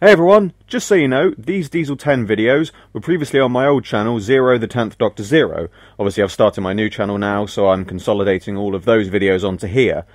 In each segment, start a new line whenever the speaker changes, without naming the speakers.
Hey everyone, just so you know, these Diesel 10 videos were previously on my old channel, 0 the 10th Doctor 0. Obviously I've started my new channel now, so I'm consolidating all of those videos onto here.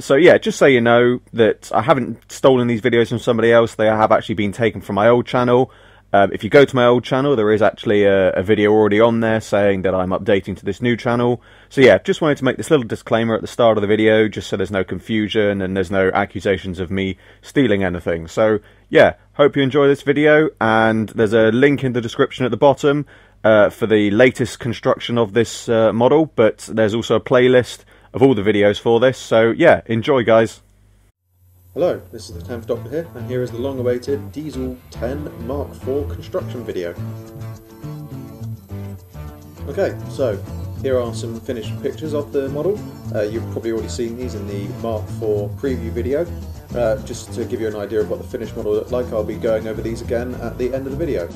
So yeah, just so you know that I haven't stolen these videos from somebody else, they have actually been taken from my old channel. If you go to my old channel, there is actually a video already on there saying that I'm updating to this new channel. So yeah, just wanted to make this little disclaimer at the start of the video, just so there's no confusion and there's no accusations of me stealing anything. So yeah, hope you enjoy this video, and there's a link in the description at the bottom for the latest construction of this model, but there's also a playlist of all the videos for this. So yeah, enjoy guys. Hello, this is the 10th Doctor here, and here is the long-awaited Diesel 10 Mark IV construction video. Okay, so here are some finished pictures of the model. You've probably already seen these in the Mark IV preview video. Just to give you an idea of what the finished model looked like, I'll be going over these again at the end of the video.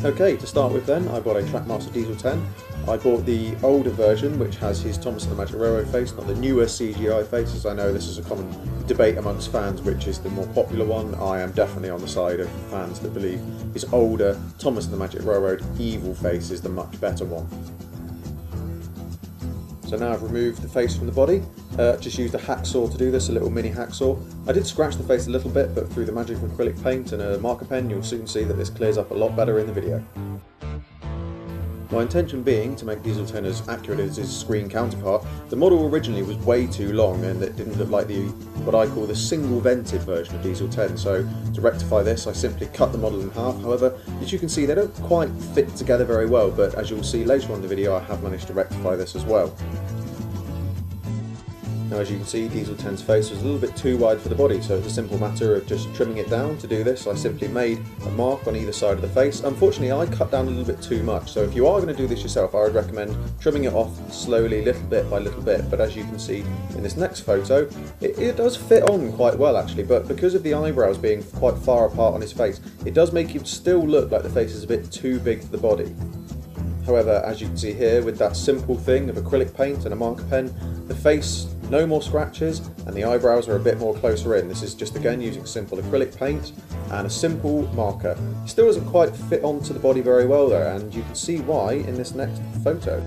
Okay, to start with then, I've got a Trackmaster Diesel 10. I bought the older version, which has his Thomas and the Magic Railroad face, not the newer CGI face, as I know this is a common debate amongst fans which is the more popular one. I am definitely on the side of fans that believe his older Thomas and the Magic Railroad evil face is the much better one. So now I've removed the face from the body, just used a hacksaw to do this, a little mini hacksaw. I did scratch the face a little bit, but through the magic of acrylic paint and a marker pen you'll soon see that this clears up a lot better in the video. My intention being to make Diesel 10 as accurate as his screen counterpart. The model originally was way too long and it didn't look like the what I call the single vented version of Diesel 10, so to rectify this I simply cut the model in half. However, as you can see, they don't quite fit together very well, but as you'll see later on in the video I have managed to rectify this as well. Now as you can see, Diesel 10's face was a little bit too wide for the body, so it's a simple matter of just trimming it down. To do this I simply made a mark on either side of the face. Unfortunately I cut down a little bit too much, so if you are going to do this yourself I would recommend trimming it off slowly, little bit by little bit. But as you can see in this next photo, it does fit on quite well actually, but because of the eyebrows being quite far apart on his face, it does make him still look like the face is a bit too big for the body. However, as you can see here, with that simple thing of acrylic paint and a marker pen, the face, no more scratches, and the eyebrows are a bit more closer in. This is just again using simple acrylic paint and a simple marker. It still doesn't quite fit onto the body very well though, and you can see why in this next photo.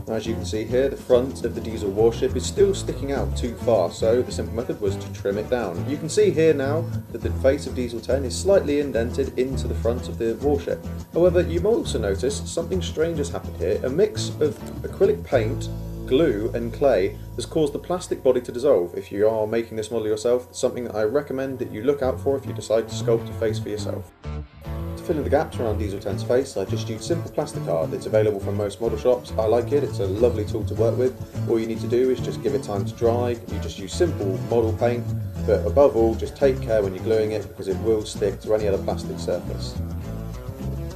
As you can see here, the front of the Diesel warship is still sticking out too far, so the simple method was to trim it down. You can see here now that the face of Diesel 10 is slightly indented into the front of the warship. However, you might also notice something strange has happened here. A mix of acrylic paint, glue and clay has caused the plastic body to dissolve. If you are making this model yourself, it's something that I recommend that you look out for if you decide to sculpt a face for yourself. To fill in the gaps around Diesel 10's face, I just used simple plastic art. It's available from most model shops. I like it, it's a lovely tool to work with. All you need to do is just give it time to dry. You just use simple model paint, but above all just take care when you're gluing it because it will stick to any other plastic surface.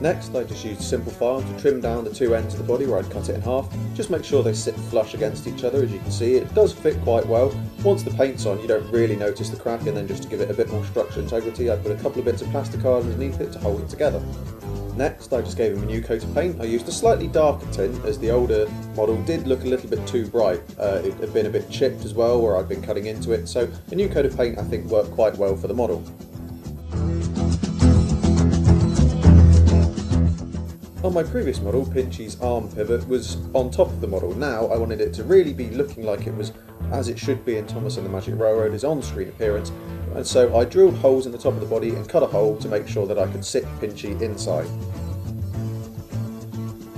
Next, I just used a simple file to trim down the two ends of the body where I'd cut it in half. Just make sure they sit flush against each other. As you can see, it does fit quite well. Once the paint's on, you don't really notice the crack, and then just to give it a bit more structure and integrity, I put a couple of bits of plastic art underneath it to hold it together. Next, I just gave him a new coat of paint. I used a slightly darker tint as the older model did look a little bit too bright. It had been a bit chipped as well where I'd been cutting into it, so a new coat of paint I think worked quite well for the model. On my previous model, Pinchy's arm pivot was on top of the model. Now I wanted it to really be looking like it was as it should be in Thomas and the Magic Railroad, his on-screen appearance, and so I drilled holes in the top of the body and cut a hole to make sure that I could sit Pinchy inside.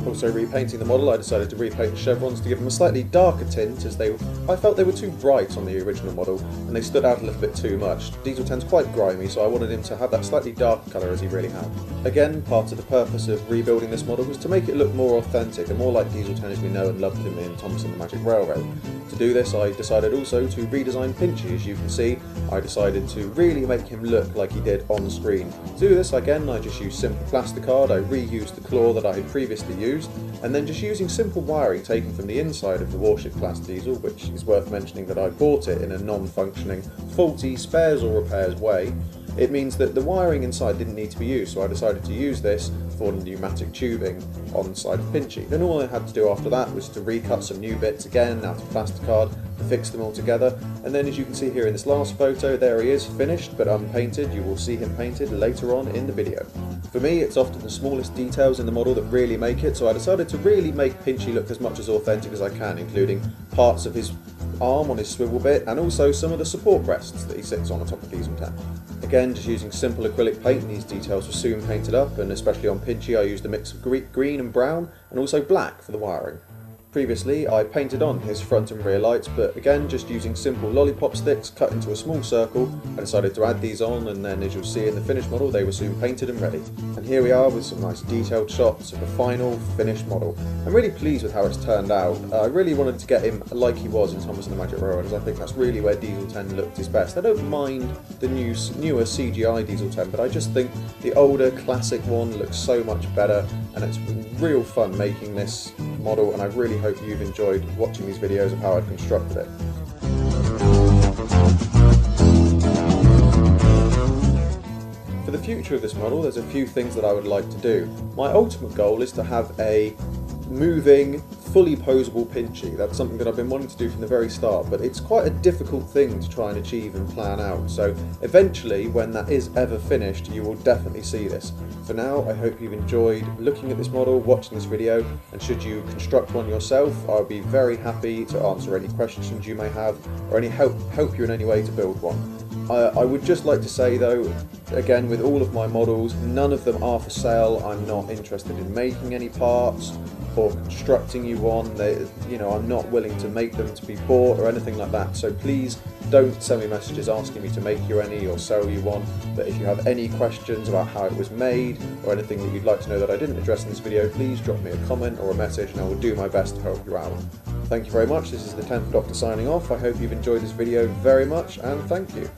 Also repainting the model, I decided to repaint the chevrons to give them a slightly darker tint, as I felt they were too bright on the original model and they stood out a little bit too much. Diesel 10's quite grimy, so I wanted him to have that slightly darker colour as he really had. Again, part of the purpose of rebuilding this model was to make it look more authentic and more like Diesel 10 as we know and loved him in Thomas and the Magic Railroad. To do this, I decided also to redesign Pinchy. As you can see, I decided to really make him look like he did on screen. To do this, again, I just used simple plastic art. I reused the claw that I had previously used, and then just using simple wiring taken from the inside of the warship class diesel, which is worth mentioning that I bought it in a non-functioning, faulty spares or repairs way, it means that the wiring inside didn't need to be used, so I decided to use this for pneumatic tubing on the side of Pinchy. Then all I had to do after that was to recut some new bits again out of plasticard, fix them all together, and then as you can see here in this last photo, there he is, finished but unpainted. You will see him painted later on in the video. For me, it's often the smallest details in the model that really make it, so I decided to really make Pinchy look as much as authentic as I can, including parts of his arm on his swivel bit and also some of the support rests that he sits on top of Diesel 10. Again, just using simple acrylic paint, and these details were soon painted up, and especially on Pinchy I used a mix of green and brown and also black for the wiring. Previously I painted on his front and rear lights, but again just using simple lollipop sticks cut into a small circle, I decided to add these on, and then as you'll see in the finished model they were soon painted and ready. And here we are with some nice detailed shots of the final finished model. I'm really pleased with how it's turned out. I really wanted to get him like he was in Thomas and the Magic Railroad, as I think that's really where Diesel 10 looked his best. I don't mind the newer CGI Diesel 10, but I just think the older classic one looks so much better, and it's been real fun making this model, and I really hope you've enjoyed watching these videos of how I've constructed it. For the future of this model, there's a few things that I would like to do. My ultimate goal is to have a moving, fully posable Pinchy. That's something that I've been wanting to do from the very start, but it's quite a difficult thing to try and achieve and plan out. So eventually, when that is ever finished, you will definitely see this. For now, I hope you've enjoyed looking at this model, watching this video, and should you construct one yourself, I'll be very happy to answer any questions you may have, or any help you in any way to build one. I would just like to say though, again, with all of my models, none of them are for sale. I'm not interested in making any parts or constructing you one. I'm not willing to make them to be bought or anything like that, so please don't send me messages asking me to make you any or sell you one. But if you have any questions about how it was made or anything that you'd like to know that I didn't address in this video, please drop me a comment or a message and I will do my best to help you out. Thank you very much. This is the 10th Doctor signing off. I hope you've enjoyed this video very much, and thank you.